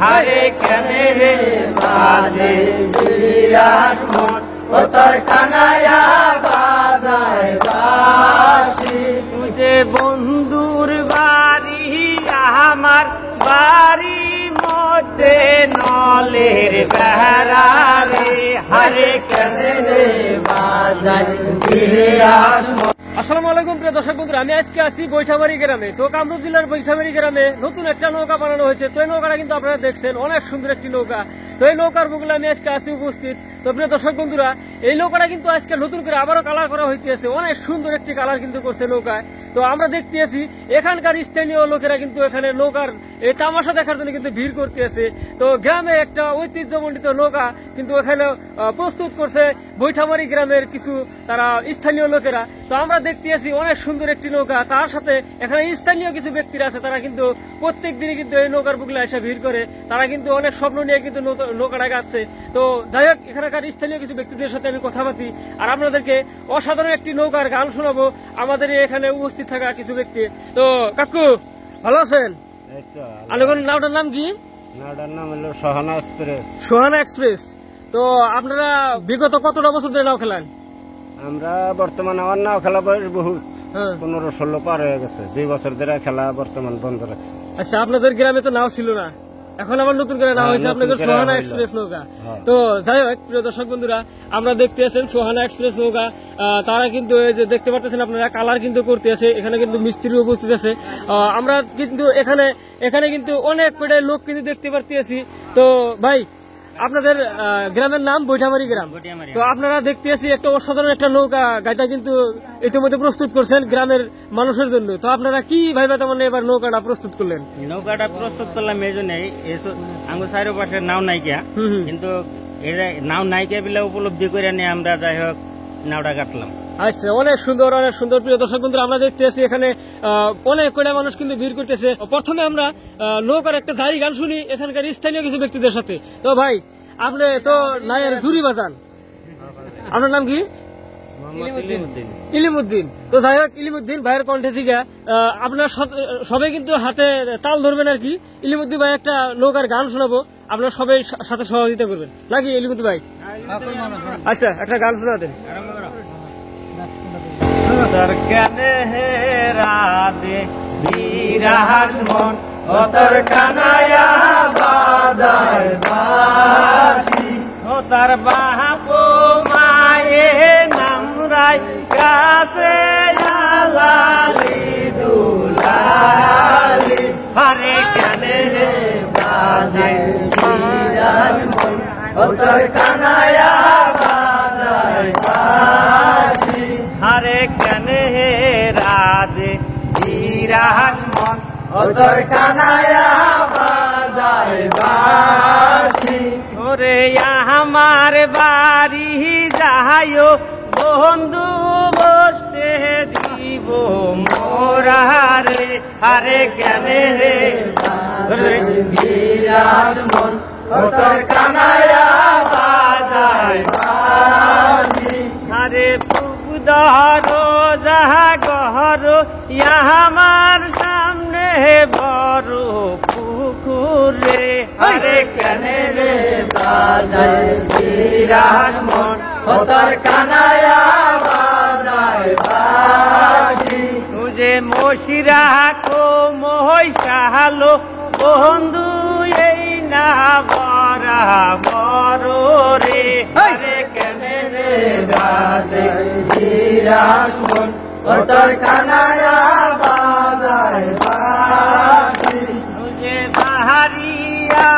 হারে কেনে রে বাজে বিরাট মন ও তোর কানায়া বাজায় বাঁশি তুঝে বন্ধুর বাড়ি আমার বাড়ি মধ্যে নলের বেড়া রে হারে কেনে রে বাজায় বিরাট মন। আসসালামু আলাইকুম প্রিয় দর্শক বন্ধুরা, আমি আজকে আছি বৈঠাবাড়ি গ্রামে। তো কামরূপ জেলার বৈঠাবাড়ি গ্রামে নতুন একটা নৌকা বানানো হয়েছে। তো এই নৌকাটা কিন্তু আপনারা দেখছেন, অনেক সুন্দর একটি নৌকা। তো এই নৌকার বগুলো আমি আজকে আছি উপস্থিত। তো প্রিয় দর্শক বন্ধুরা, এই নৌকাটা কিন্তু আজকে নতুন করে আবারও কালার করা হইতেছে, অনেক সুন্দর একটি কালার কিন্তু করছে নৌকায়। তো আমরা দেখতে আছি এখানকার স্থানীয় লোকেরা কিন্তু এখানে নৌকার এই তামাশা দেখার জন্য কিন্তু ভিড় করতে আছে। তো গ্রামে একটা ঐতিহ্যমণ্ডিত নৌকা কিন্তু এখানে প্রস্তুত করছে বৈঠাবাড়ি গ্রামের কিছু তারা স্থানীয় লোকেরা। তো আমরা দেখতে আছি অনেক সুন্দর একটি নৌকা, তার সাথে এখানে স্থানীয় কিছু ব্যক্তিরা আছে, তারা কিন্তু প্রত্যেক দিনই কিন্তু এই নৌকার বুকলে এসে ভিড় করে। তারা কিন্তু অনেক স্বপ্ন নিয়ে কিন্তু নৌকাটা গাচ্ছে। তো যাই হোক, এখানকার স্থানীয় কিছু ব্যক্তিদের সাথে আমি কথা বলি আর আপনাদেরকে অসাধারণ একটি নৌকার গান শোনাবো আমাদের এখানে উপস্থিত থাকা কিছু ব্যক্তি। তো কাকু ভালো আছেন? নামটার নাম কি? নাওটার নাম হলো সোহানা এক্সপ্রেস। সোহানা এক্সপ্রেস। তো আপনারা বিগত কতটা বছর ধরে নাও খেলেন? আমরা বর্তমানে আমার নাও খেলা বয়স বহুত 15-16 পার হয়ে গেছে। 2 বছর ধরে খেলা বর্তমান বন্ধ রাখছে। আচ্ছা, আপনাদের গ্রামে তো নাও ছিল না, এখন আবার নতুন করে নাও হয়েছে আপনাদের সোহানা এক্সপ্রেস নৌকা। তো যাই হোক প্রিয় দর্শক বন্ধুরা, আমরা দেখতে আছেন সোহানা এক্সপ্রেস নৌকা। তারা কিন্তু এই যে দেখতে পাচ্ছেন আপনারা কালার কিন্তু করতে আছে, এখানে কিন্তু মিস্ত্রি উপস্থিত আছে। আমরা কিন্তু এখানে কিন্তু অনেক কয়টা লোক কিন্তু দেখতে পাচ্ছি। তো ভাই, আপনাদের গ্রামের নাম বৈঠাবাড়ি গ্রাম। তো আপনারা দেখতে আছি একটা অসাধারণ একটা নৌকা গাইটা কিন্তু ইতিমধ্যে প্রস্তুত করছেন গ্রামের মানুষের জন্য। তো আপনারা কি ভাইবা তেমন এবার নৌকাটা প্রস্তুত করলেন? নৌকাটা প্রস্তুত করলাম এই জন্যই, আমার চারিপাশে নাও নাইকা, কিন্তু নাও নাইকা বিলে উপলব্ধি করে নিয়ে আমরা যাই হোক নাওটা কাটলাম। আচ্ছা, অনেক সুন্দর অনেক সুন্দর। প্রিয় দর্শক বন্ধুরা, আমরা দেখতে আছি এখানে অনেক কয়টা মানুষ কিন্তু ভিড় করতেছে। প্রথমে আমরা নৌকার একটা জারি গান শুনি এখানকার স্থানীয় কিছু ব্যক্তিদের সাথে। তো ভাই, আপনি তো নায়ের জুরি বাজান, আপনার নাম কি? ইলিমুদ্দিন। তো যাই হোক, ইলিমুদ্দিন ভাইয়ের কণ্ঠে থেকে আপনার সবাই কিন্তু হাতে তাল ধরবেন আর কি। ইলিমুদ্দিন ভাই একটা নৌকার গান শোনাবো, আপনারা সবাই সাথে সহযোগিতা করবেন নাকি ইলিমুদ্দিন ভাই? আচ্ছা, একটা গান শোনাতেন। তোর কেনে হে রাধে বিরাট মন ও তোর কানায়া বাজায় বাঁশি ও তার বাপ মায়ে নামরাই কাছে লালি দুলালি হারে কেনে হে বাজে বিরাট মন ও তোর কানায়া বাজায় বাঁশি হারে কেনে হে রাধে বিরাট মন ও তোর কানায়া বাজায় বাঁশি ওরে আমার বাড়ি যাইও বন্ধু বসতে দিব মোরা রে হারে কেনে হে বিরাট মন ও তোর কানায়া বাজায় বাঁশি হারে ধরো যাহা গহর আমার সামনে বড় পুকুরে হারে কেনে রে বাজায় বিরাট মন ও তোর কানায়া বাজায় বাঁশি তুঝে মশিরা কো মহিষালো বন্ধু এই না বরা বড় রে হারে কেনে রে বাজে বিরাট মন ও তোর কানায়া বাজায় বাঁশি তুঝে বাহারি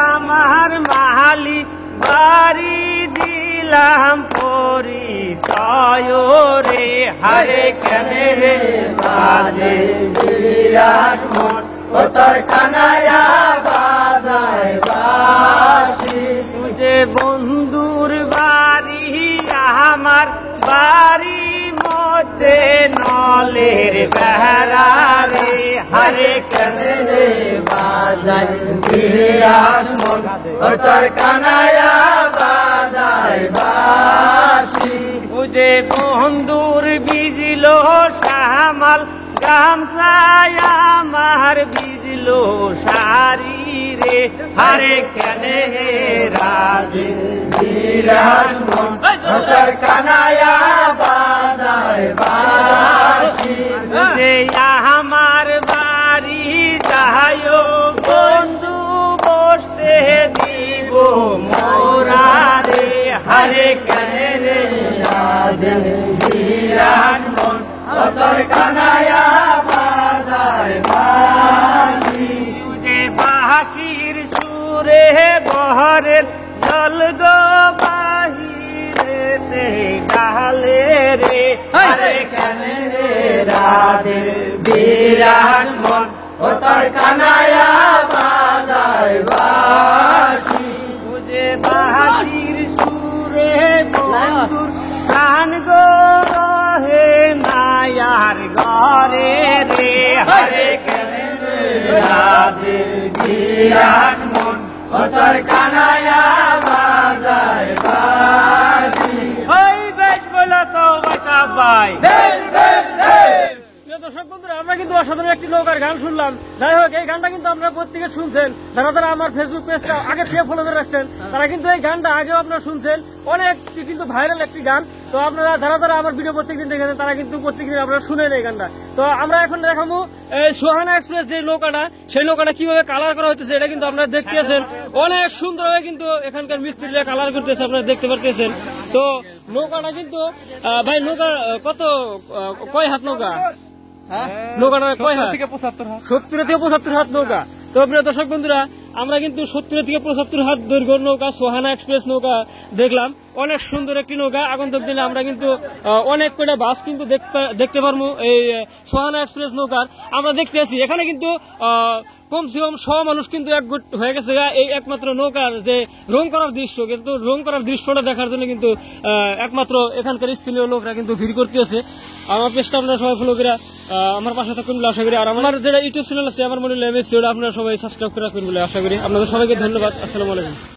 আমার মাহালি বাড়ি দিলাম পরিচয় রে হারে কেনে রে বাজে বিরাট মন ও তোর কানায়া বাজায় বাঁশি তুঝে বন্ধুর বাড়ি আমার বাড়ি মধ্যে নলের বেড়া রে হারে কেনে রে বাজায় বিরাট মন ও তোর কানায়া বাজায় বাঁশি তুঝে বন্ধুর বিজলো শামাল গামছায় আমার বিজলো শাড়ি রে রে হারে কেনে রাধে বিরাজ মন তোর কানায়া বাজায় বাঁশি যে আমার বাড়ি যাইও বন্ধু বসতে দিব মোরা রে হারে কেনে রে রাধে বিরাজ মন তোর কানায়া বাজায় বাঁশি যে বাঁশির সুরে বহরের জল গো বাহিরেতে গালে রে আরে কেনে রে রাধে বিরাজ মন তোর কানায়া বাজায় বাঁশি যে বাঁশির সুরে বন্ধুর প্রাণ গো রহে মায়ার ঘরে রে হরে কেনে রে রাধে বিরাজ মন তোর কানায়া বাজায় বাঁশি ওই বেশ বলেছ বাছা ভাই দর্শক বন্ধুরা, আমরা কিন্তু অসাধারণ একটি নৌকার গান শুনলাম। যাই হোক, এই গানটা কিন্তু আপনারা প্রত্যেকে শুনছেন। যারা যারা আমার ফেসবুক পেজটা আগে থেকে ফলো করে রাখছেন তারা কিন্তু এই গানটা আগেও আপনারা শুনছেন। অনেক কিন্তু ভাইরাল একটি গান। তো আপনারা যারা যারা আমার ভিডিও প্রত্যেকদিন দেখেছেন তারা কিন্তু প্রত্যেকদিন আপনারা শুনেন এই গানটা। তো আমরা এখন দেখাবো সোহানা এক্সপ্রেস যে নৌকাটা, সেই নৌকাটা কিভাবে কালার করা হচ্ছে এটা কিন্তু আপনারা দেখতেছেন। অনেক সুন্দরভাবে কিন্তু এখানকার মিস্ত্রিরা কালার করতেছে, আপনারা দেখতে পারতেছেন। তো নৌকাটা কিন্তু ভাই নৌকা কত কয় হাত নৌকা? নৌকাটা কয় হাত? 70 থেকে 75 হাত নৌকা। তো প্রিয় দর্শক বন্ধুরা, আমরা কিন্তু 70 থেকে 75 হাত দৈর্ঘ্যের নৌকা সোহানা এক্সপ্রেস নৌকা দেখলাম। অনেক সুন্দর একটি নৌকা। আগন্তুক দিনে আমরা কিন্তু অনেক কয়টা বাস কিন্তু দেখতে পারবো এই সোহানা এক্সপ্রেস নৌকার। আমরা দেখতে আছি এখানে কিন্তু কমসে কম 100 মানুষ কিন্তু একগুট হয়ে গেছে এই একমাত্র নৌকার যে রং করার দৃশ্য, কিন্তু রং করার দৃশ্যটা দেখার জন্য কিন্তু একমাত্র এখানকার স্থানীয় লোকরা কিন্তু ভিড় করতেছে। আমার পেজটা আপনারা সবাই ফলো করে আমার পাশে থাকুন বলে আশা করি। আর আমার যেটা ইউটিউব চ্যানেল আছে আমার মনে হয় আপনারা সবাই সাবস্ক্রাইব করে রাখবেন বলে আশা করি। আপনাদের সবাইকে ধন্যবাদ। আসসালামু আলাইকুম।